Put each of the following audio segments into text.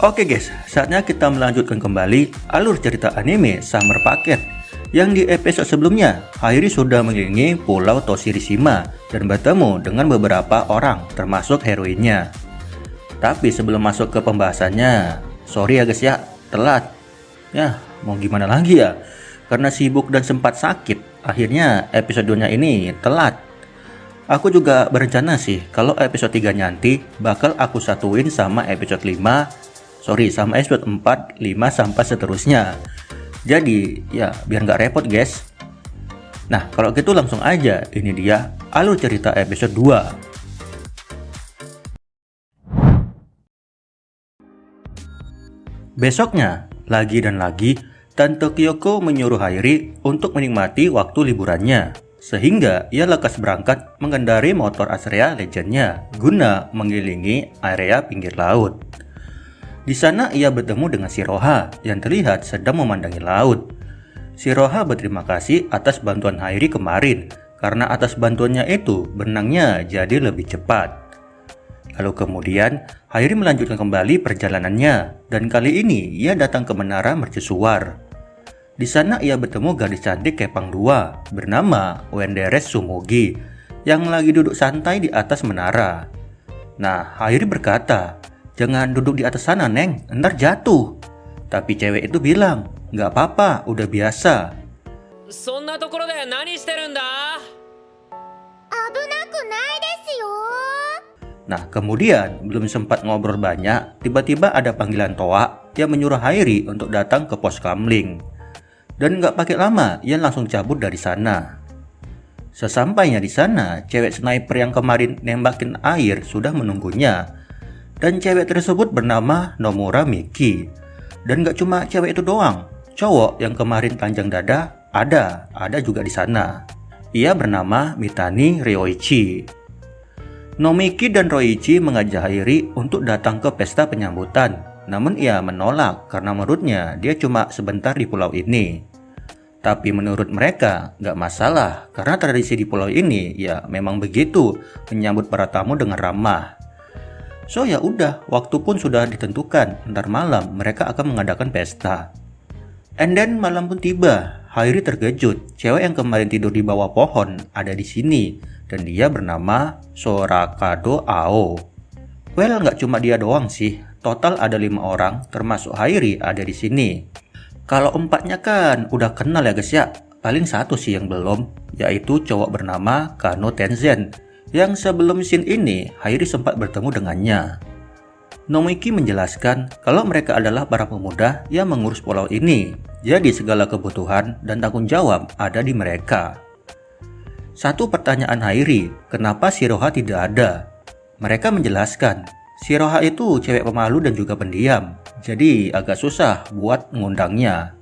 Oke guys, saatnya kita melanjutkan kembali alur cerita anime Summer Packet. Yang di episode sebelumnya, Hairi sudah mengelilingi Pulau Toshirishima dan bertemu dengan beberapa orang, termasuk heroinnya. Tapi sebelum masuk ke pembahasannya, sorry ya guys ya, telat. Ya, mau gimana lagi ya? Karena sibuk dan sempat sakit, akhirnya episodenya ini telat. Aku juga berencana sih, kalau episode 3 nanti bakal aku satuin sama episode 5, sama episode 4, 5, sampai seterusnya. Jadi, ya biar nggak repot guys. Nah, kalau gitu langsung aja, ini dia alur cerita episode 2. Besoknya, lagi dan lagi, Tante Kyoko menyuruh Hairi untuk menikmati waktu liburannya. Sehingga ia lekas berangkat mengendarai motor Astrea Legendnya guna mengelilingi area pinggir laut. Di sana ia bertemu dengan Shiroha yang terlihat sedang memandangi laut. Shiroha berterima kasih atas bantuan Hairi kemarin, karena atas bantuannya itu berenangnya jadi lebih cepat. Lalu kemudian Hairi melanjutkan kembali perjalanannya, dan kali ini ia datang ke menara mercusuar. Di sana ia bertemu gadis cantik Kepang 2 bernama Wenderes Sumogi yang lagi duduk santai di atas menara. Nah, Hairi berkata, "Jangan duduk di atas sana, Neng, ntar jatuh." Tapi cewek itu bilang, "Nggak apa-apa, udah biasa." Nah, kemudian belum sempat ngobrol banyak, tiba-tiba ada panggilan Toa yang menyuruh Hairi untuk datang ke pos kamling. Dan nggak pakai lama, ia langsung cabut dari sana. Sesampainya di sana, cewek sniper yang kemarin nembakin air sudah menunggunya. Dan cewek tersebut bernama Nomura Miki. Dan gak cuma cewek itu doang, cowok yang kemarin panjang dada ada juga di sana. Ia bernama Mitani Ryoichi. Nomiki dan Ryoichi mengajak Hairi untuk datang ke pesta penyambutan. Namun ia menolak karena menurutnya dia cuma sebentar di pulau ini. Tapi menurut mereka gak masalah karena tradisi di pulau ini ya memang begitu, menyambut para tamu dengan ramah. So ya udah, waktu pun sudah ditentukan, ntar malam mereka akan mengadakan pesta. And then malam pun tiba. Hairi terkejut, cewek yang kemarin tidur di bawah pohon ada di sini dan dia bernama Sorakado Ao. Well, nggak cuma dia doang sih, total ada 5 orang termasuk Hairi ada di sini. Kalau 4-nya kan udah kenal ya guys ya, paling satu sih yang belum, yaitu cowok bernama Kano Tenzen. Yang sebelum scene ini, Hairi sempat bertemu dengannya. Nomiki menjelaskan kalau mereka adalah para pemuda yang mengurus pulau ini, jadi segala kebutuhan dan tanggung jawab ada di mereka. Satu pertanyaan Hairi, kenapa Shiroha tidak ada? Mereka menjelaskan, Shiroha itu cewek pemalu dan juga pendiam, jadi agak susah buat mengundangnya.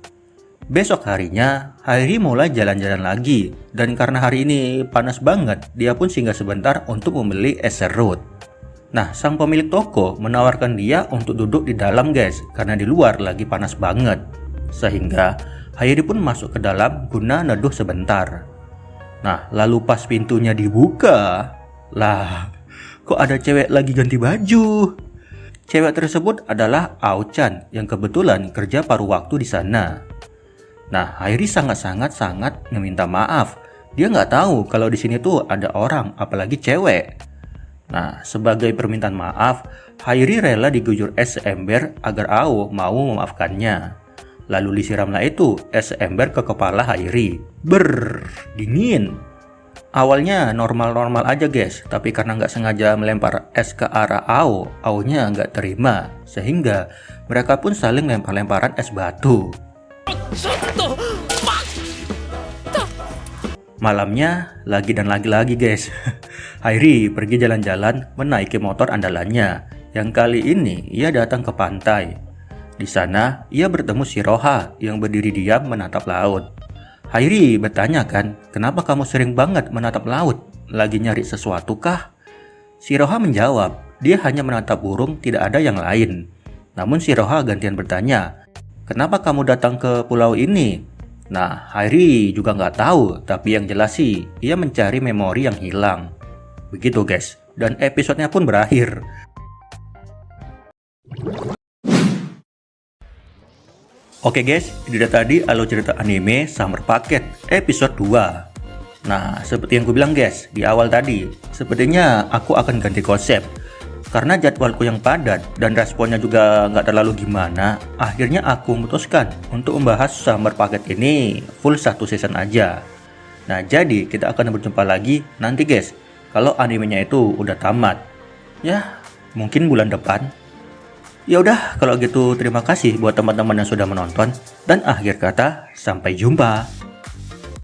Besok harinya, Hairi mulai jalan-jalan lagi, dan karena hari ini panas banget, dia pun singgah sebentar untuk membeli es serut. Nah, sang pemilik toko menawarkan dia untuk duduk di dalam guys, karena di luar lagi panas banget. Sehingga, Hairi pun masuk ke dalam guna neduh sebentar. Nah, lalu pas pintunya dibuka, lah, kok ada cewek lagi ganti baju? Cewek tersebut adalah Ao-chan yang kebetulan kerja paruh waktu di sana. Nah, Hairi sangat meminta maaf. Dia nggak tahu kalau di sini tuh ada orang, apalagi cewek. Nah, sebagai permintaan maaf, Hairi rela diguyur es seember agar Ao mau memaafkannya. Lalu disiramlah itu es seember ke kepala Hairi. Dingin. Awalnya normal-normal aja guys, tapi karena nggak sengaja melempar es ke arah Ao, Ao-nya nggak terima. Sehingga mereka pun saling lempar-lemparan es batu. Malamnya lagi dan lagi guys. Hairi pergi jalan-jalan menaiki motor andalannya. Yang kali ini ia datang ke pantai. Di sana ia bertemu Shiroha yang berdiri diam menatap laut. Hairi bertanya kan, kenapa kamu sering banget menatap laut? Lagi nyari sesuatu kah? Shiroha menjawab, dia hanya menatap burung, tidak ada yang lain. Namun Shiroha gantian bertanya, kenapa kamu datang ke pulau ini? Nah, Hairi juga nggak tahu, tapi yang jelas sih, ia mencari memori yang hilang. Begitu guys, dan episodenya pun berakhir. Oke guys, ini dia tadi alur cerita anime Summer Packet episode 2. Nah, seperti yang gue bilang guys, di awal tadi, sepertinya aku akan ganti konsep. Karena jadwalku yang padat dan responnya juga nggak terlalu gimana, akhirnya aku memutuskan untuk membahas Summer Packet ini full 1 season aja. Nah, jadi kita akan berjumpa lagi nanti guys, kalau animenya itu udah tamat. Ya, mungkin bulan depan. Ya udah, kalau gitu terima kasih buat teman-teman yang sudah menonton. Dan akhir kata, sampai jumpa.